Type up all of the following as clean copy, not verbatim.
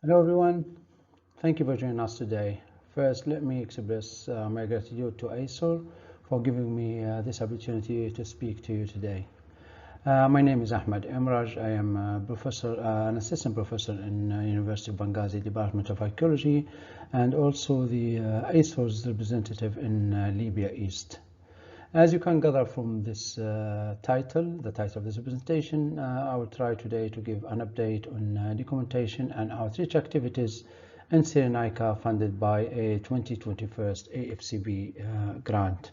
Hello everyone, thank you for joining us today. First, let me express my gratitude to ASOR for giving me this opportunity to speak to you today. My name is Ahmad Emrage. I am an assistant professor in University of Benghazi Department of Archaeology and also the ASOR's representative in Libya East. As you can gather from this the title of this presentation, I will try today to give an update on documentation and outreach activities in Cyrenaica funded by a 2021 AFCP grant.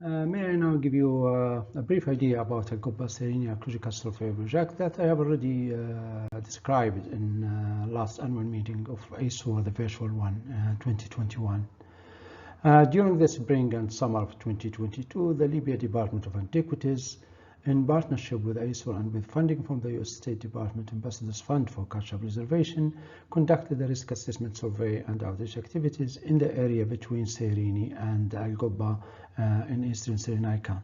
May I now give you a brief idea about AL-Qubba Cyrene Archaeological Survey project that I have already described in last annual meeting of ASOR, the virtual one, 2021. During the spring and summer of 2022, the Libya Department of Antiquities, in partnership with ASOR and with funding from the U.S. State Department Ambassador's Fund for Cultural Preservation, conducted a risk assessment survey and outreach activities in the area between Cyrene and AL-Qubba in eastern Cyrenaica.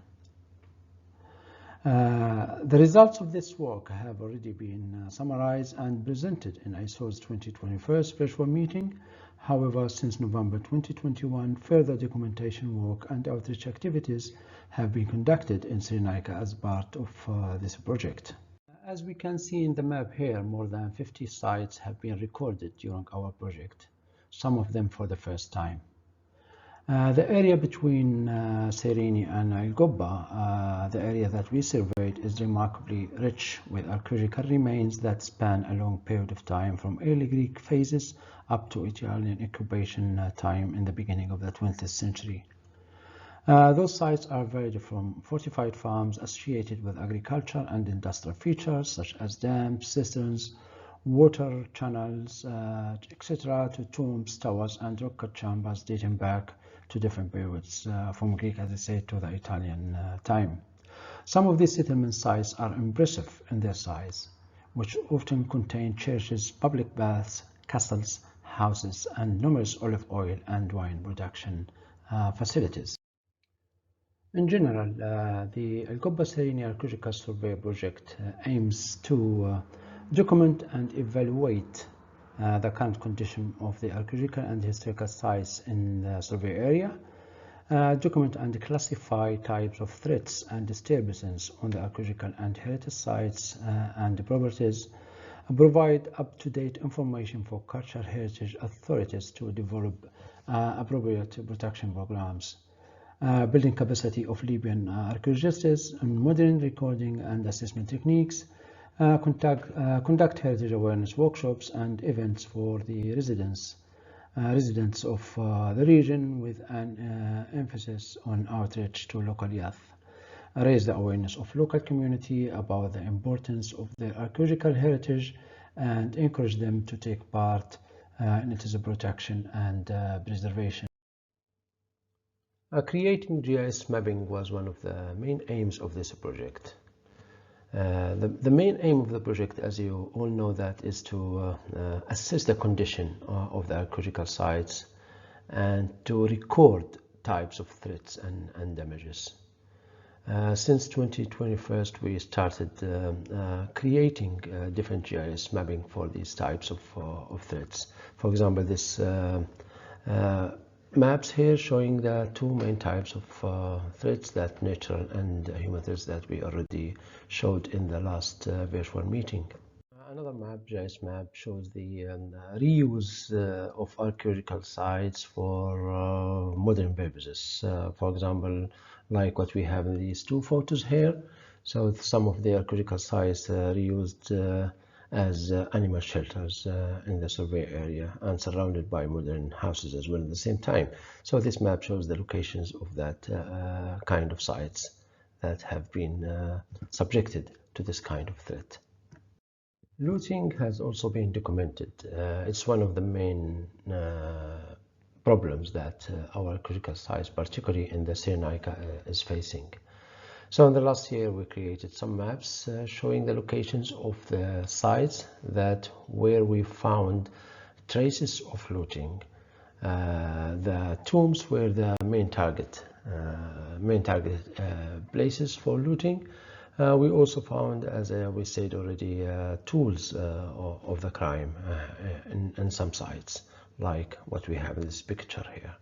The results of this work have already been summarized and presented in ASOR's 2021 virtual meeting. However, since November 2021, further documentation work and outreach activities have been conducted in Cyrenaica as part of this project. As we can see in the map here, more than 50 sites have been recorded during our project, some of them for the first time. The area between Cyrene and AL-Qubba, the area that we surveyed, is remarkably rich with archaeological remains that span a long period of time from early Greek phases up to Italian occupation time in the beginning of the 20th century. Those sites are varied from fortified farms associated with agriculture and industrial features such as dams, cisterns, water channels, etc., to tombs, towers, and rock cut chambers dating back to different periods from Greek, as I said, to the Italian time. Some of these settlement sites are impressive in their size, which often contain churches, public baths, castles, houses, and numerous olive oil and wine production facilities. In general, the AL-Qubba Cyrene Archaeological Survey project aims to document and evaluate the current condition of the archaeological and historical sites in the survey area, document and classify types of threats and disturbances on the archaeological and heritage sites and properties, provide up-to-date information for cultural heritage authorities to develop appropriate protection programs, building capacity of Libyan archaeologists and modern recording and assessment techniques, conduct heritage awareness workshops and events for the residents of the region with an emphasis on outreach to local youth, raise the awareness of local community about the importance of their archaeological heritage, and encourage them to take part in its protection and preservation. Creating GIS mapping was one of the main aims of this project. The main aim of the project, as you all know, that is to assess the condition of the archaeological sites and to record types of threats and damages. Since 2021, we started creating different GIS mapping for these types of threats. For example, this maps here showing the two main types of threats, that natural and human threats, that we already showed in the last virtual meeting. Another map, GIS map, shows the reuse of archaeological sites for modern purposes. For example, like what we have in these two photos here. So some of the archaeological sites reused as animal shelters in the survey area and surrounded by modern houses as well at the same time. So this map shows the locations of that kind of sites that have been subjected to this kind of threat. Looting has also been documented. It's one of the main problems that our archaeological sites, particularly in the Cyrenaica, is facing. So in the last year, we created some maps showing the locations of the sites where we found traces of looting. The tombs were the main target places for looting, We also found, as we said already, tools of the crime in some sites, like what we have in this picture here.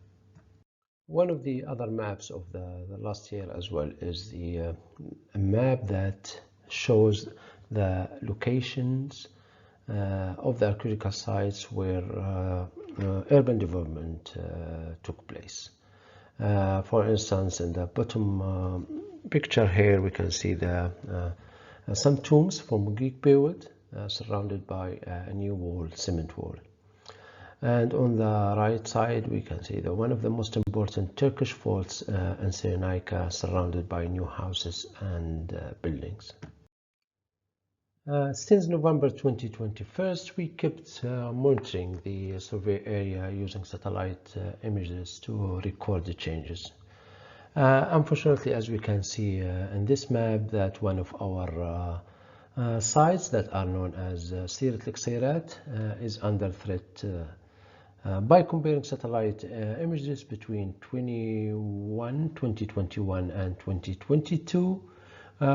One of the other maps of the last year as well is the map that shows the locations of the archaeological sites where urban development took place. For instance, in the bottom picture here, we can see some tombs from Greek period surrounded by a new wall, cement wall. And on the right side, we can see one of the most important Turkish forts in Cyrenaica, surrounded by new houses and buildings. Since November 2021, we kept monitoring the survey area using satellite images to record the changes. Unfortunately, as we can see in this map, that one of our sites that are known as Cyrenaica is under threat. By comparing satellite images between 2021 and 2022,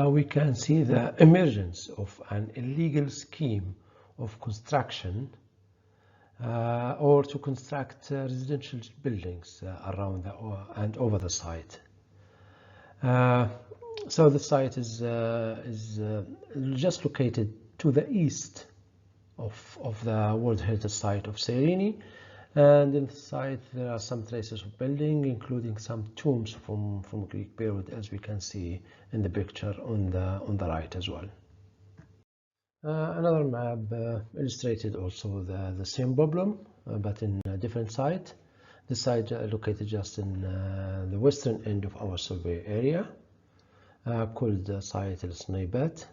we can see the emergence of an illegal scheme of construction or to construct residential buildings around and over the site. So the site is just located to the east of the World Heritage Site of Cyrene. And in the site, there are some traces of building, including some tombs from Greek period, as we can see in the picture on the right as well. Another map illustrated also the same problem, but in a different site. The site located just in the western end of our survey area, called site al-Snaybat.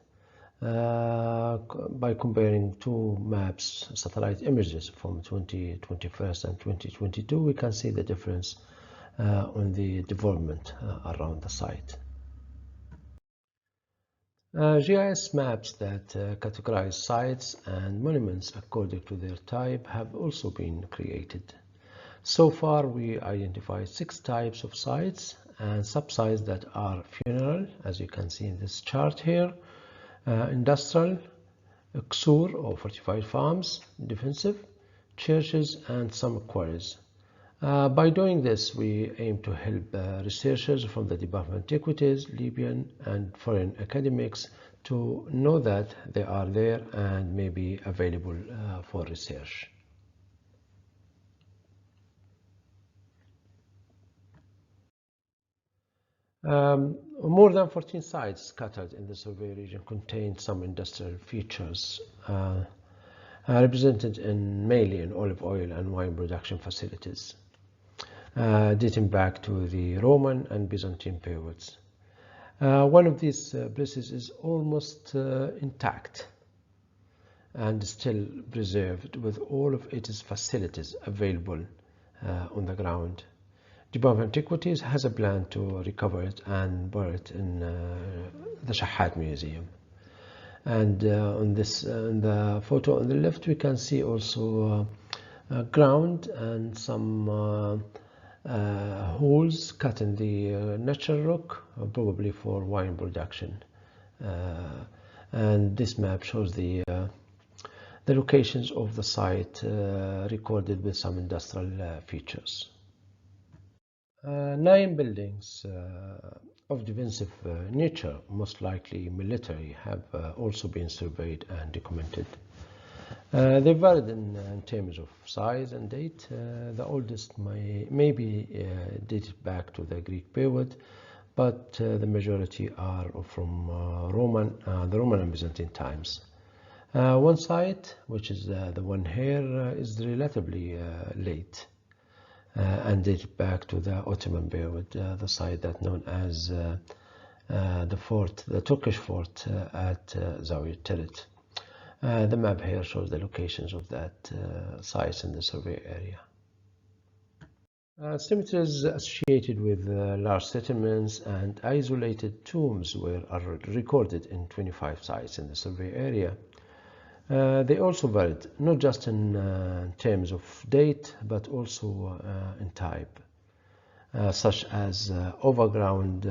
By comparing two maps, satellite images from 2021 and 2022, we can see the difference on the development around the site. GIS maps that categorize sites and monuments according to their type have also been created. So far, we identified 6 types of sites and subsites that are funeral, as you can see in this chart here, industrial, ASOR or fortified farms, defensive, churches, and some quarries. By doing this, we aim to help researchers from the Department of Antiquities, Libyan and foreign academics to know that they are there and may be available for research. More than 14 sites scattered in the survey region contain some industrial features represented mainly in olive oil and wine production facilities, dating back to the Roman and Byzantine periods. One of these places is almost intact and still preserved with all of its facilities available on the ground. Department of Antiquities has a plan to recover it and bury it in the Shahat Museum. And on the photo on the left, we can see also ground and some holes cut in the natural rock, probably for wine production. And this map shows the locations of the site recorded with some industrial features. 9 buildings of defensive nature, most likely military, have also been surveyed and documented. They varied in terms of size and date. The oldest may be dated back to the Greek period, but the majority are from the Roman and Byzantine times. One site, which is the one here, is relatively late. And dated back to the Ottoman period, the site that known as the Turkish fort at Zawiya Tirit. The map here shows the locations of that sites in the survey area. Cemeteries associated with large settlements and isolated tombs are recorded in 25 sites in the survey area. They also varied, not just in terms of date, but also in type, such as overground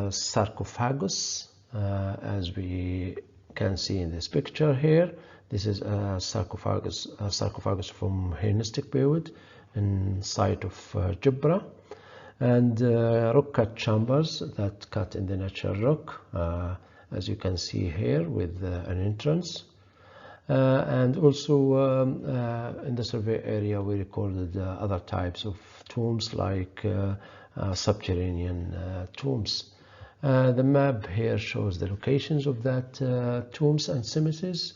sarcophagus as we can see in this picture here. This is a sarcophagus from Hellenistic period in site of Jubra, and rock cut chambers that cut in the natural rock, as you can see here, with an entrance. And also in the survey area we recorded other types of tombs like subterranean tombs. The map here shows the locations of that tombs and cemeteries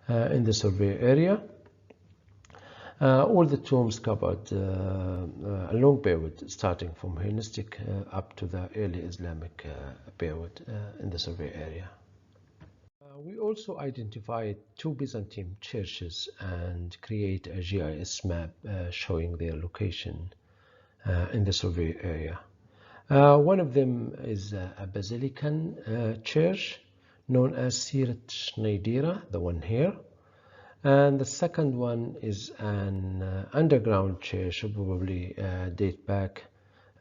in the survey area. All the tombs covered a long period starting from Hellenistic up to the early Islamic period in the survey area. We also identified 2 Byzantine churches and create a GIS map showing their location in the survey area. One of them is a Basilican church known as Cyrenaica, the one here. And the second one is an underground church, probably date back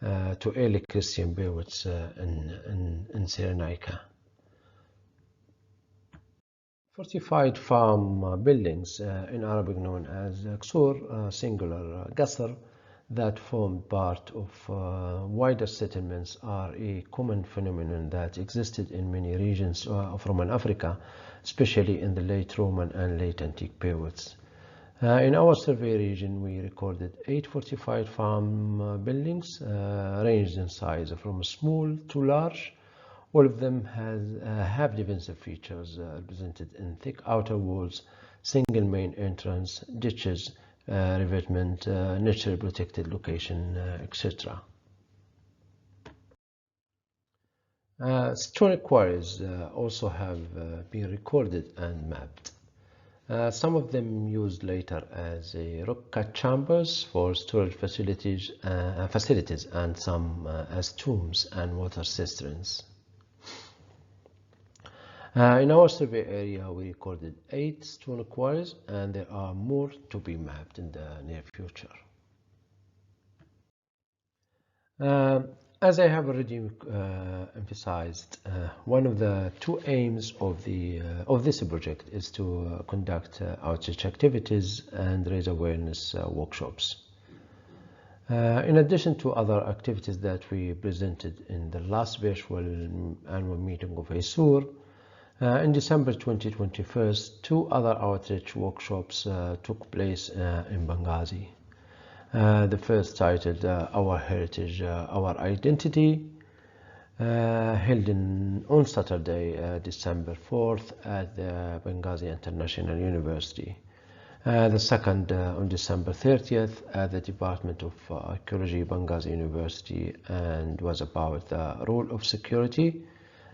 to early Christian periods in Cyrenaica. Fortified farm buildings, in Arabic known as ASOR, singular qasr, that formed part of wider settlements, are a common phenomenon that existed in many regions of Roman Africa, especially in the late Roman and late antique periods. In our survey region, we recorded 8 fortified farm buildings ranged in size from small to large. All of them have defensive features represented in thick outer walls, single main entrance, ditches, revetment, naturally protected location, etc. Stone quarries also have been recorded and mapped. Some of them used later as rock cut chambers for storage facilities, and some as tombs and water cisterns. In our survey area, we recorded 8 stone quarries, and there are more to be mapped in the near future. As I have already emphasized, one of the 2 aims of this project is to conduct outreach activities and raise awareness workshops. In addition to other activities that we presented in the last virtual annual meeting of ASOR, in December 2021, 2 other outreach workshops took place in Benghazi. The first, titled Our Heritage, Our Identity, held on Saturday, December 4th at the Benghazi International University. The second on December 30th at the Department of Archaeology, Benghazi University, and was about the role of security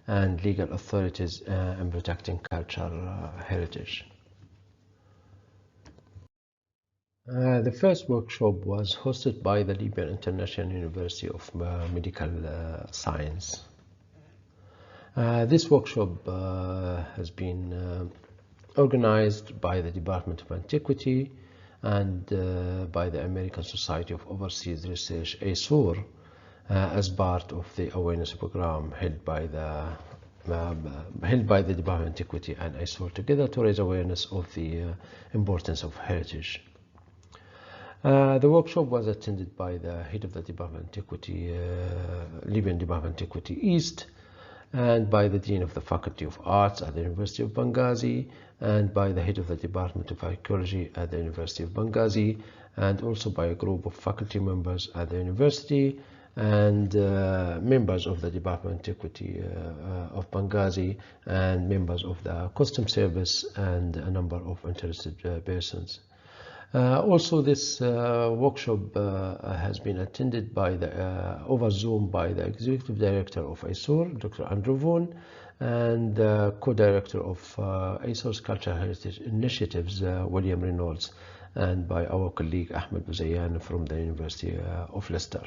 and legal authorities in protecting cultural heritage. The first workshop was hosted by the Libya International University of Medical Science. This workshop has been organized by the Department of Antiquity and by the American Society of Overseas Research, ASOR, as part of the awareness program held by the Department of Antiquity and ASOR together to raise awareness of the importance of heritage. The workshop was attended by the head of the Department of Antiquity, Libyan Department of Antiquity East, and by the Dean of the Faculty of Arts at the University of Benghazi, and by the head of the Department of Archaeology at the University of Benghazi, and also by a group of faculty members at the university, and members of the Department of Antiquity of Benghazi, and members of the Customs Service, and a number of interested persons. Also, this workshop has been attended by over Zoom by the Executive Director of ASOR, Dr. Andrew Vaughan, and the Co-Director of ASOR's Cultural Heritage Initiatives, William Reynolds, and by our colleague Ahmad from the University of Leicester.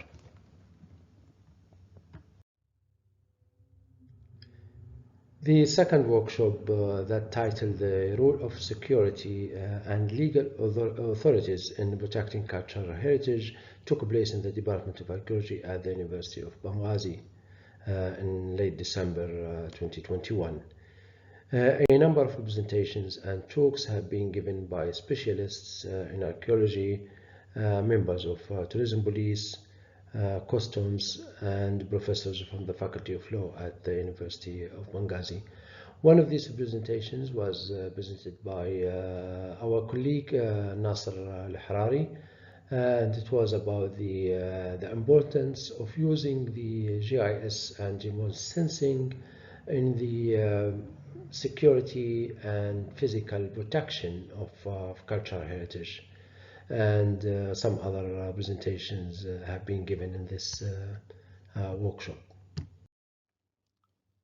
The second workshop, that titled The Role of Security and Legal Authorities in Protecting Cultural Heritage, took place in the Department of Archaeology at the University of Benghazi. in late December 2021. A number of presentations and talks have been given by specialists in archaeology, members of tourism police, customs, and professors from the Faculty of Law at the University of Benghazi. One of these presentations was presented by our colleague Nasser Al-Harari, and it was about the importance of using the GIS and remote sensing in the security and physical protection of cultural heritage. And some other presentations have been given in this workshop.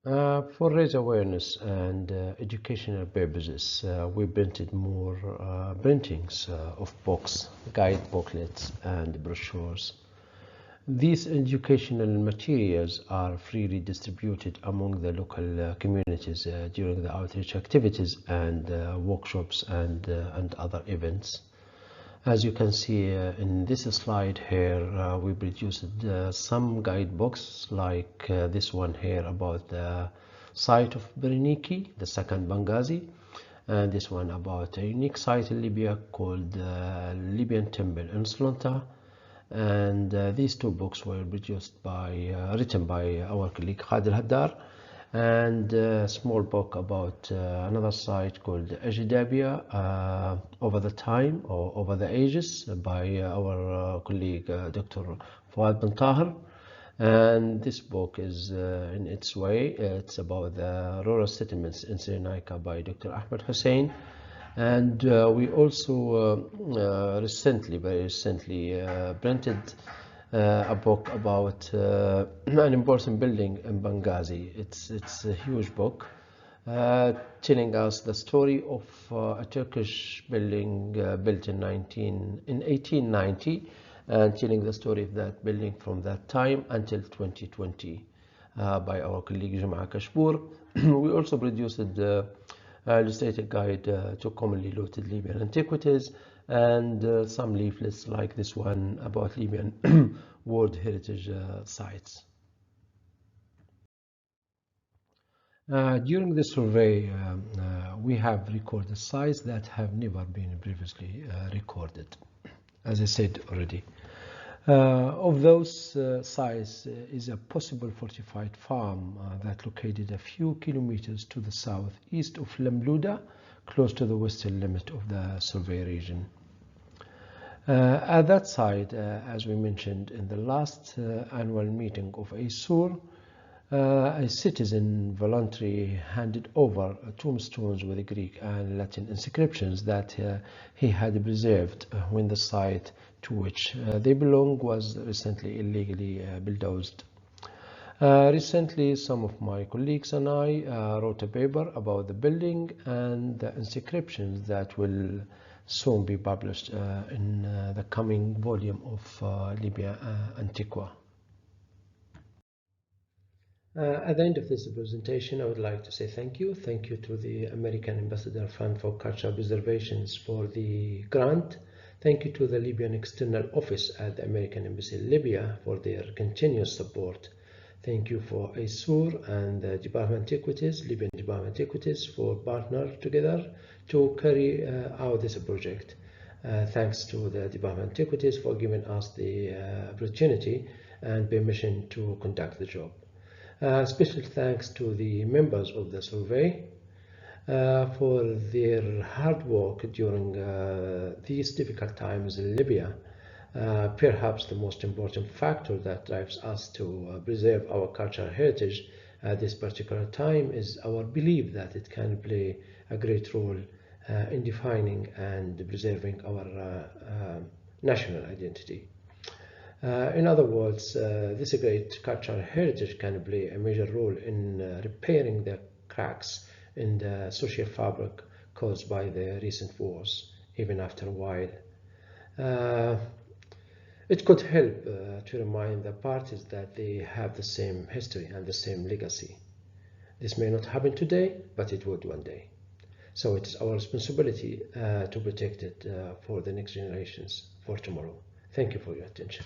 For raise awareness and educational purposes, we printed more printings of books, guide booklets, and brochures. These educational materials are freely distributed among the local communities during the outreach activities and workshops and other events. As you can see in this slide here, we produced some guidebooks like this one here about the site of Cyrenaica, the second Benghazi, and this one about a unique site in Libya called the Libyan Temple in Slunta. And these two books were produced written by our colleague Khalid Al-Haddar, and a small book about another site called Ajdabia, over the time or over the ages, by our colleague Dr. Fouad bin Tahir. And this book is in its way, it's about the rural settlements in Cyrenaica by Dr. Ahmad Hussein. And we also very recently printed a book about an important building in Benghazi. It's a huge book telling us the story of a Turkish building built in 1890, and telling the story of that building from that time until 2020 by our colleague Jum'a Kashpour. We also produced illustrated guide to commonly looted Libyan antiquities, and some leaflets like this one about Libyan World Heritage sites. During the survey, we have recorded sites that have never been previously recorded, as I said already. Of those sites is a possible fortified farm that located a few kilometers to the southeast of Lamlouda, close to the western limit of the survey region. At that site, as we mentioned in the last annual meeting of ASOR, a citizen voluntarily handed over tombstones with Greek and Latin inscriptions that he had preserved when the site to which they belong was recently illegally bulldozed. Recently, some of my colleagues and I wrote a paper about the building and the inscriptions that will soon be published in the coming volume of Libya Antiqua. At the end of this presentation, I would like to say thank you. Thank you to the American Ambassador Fund for Cultural Preservations for the grant. Thank you to the Libyan External Office at the American Embassy in Libya for their continuous support. Thank you for ASOR and the Department of Antiquities, Libyan Department of Antiquities, for partnering together to carry out this project. Thanks to the Department of Antiquities for giving us the opportunity and permission to conduct the job. Special thanks to the members of the survey for their hard work during these difficult times in Libya. Perhaps the most important factor that drives us to preserve our cultural heritage at this particular time is our belief that it can play a great role in defining and preserving our national identity. In other words, this great cultural heritage can play a major role in repairing the cracks in the social fabric caused by the recent wars, even after a while. It could help to remind the parties that they have the same history and the same legacy. This may not happen today, but it would one day. So it is our responsibility to protect it for the next generations, for tomorrow. Thank you for your attention.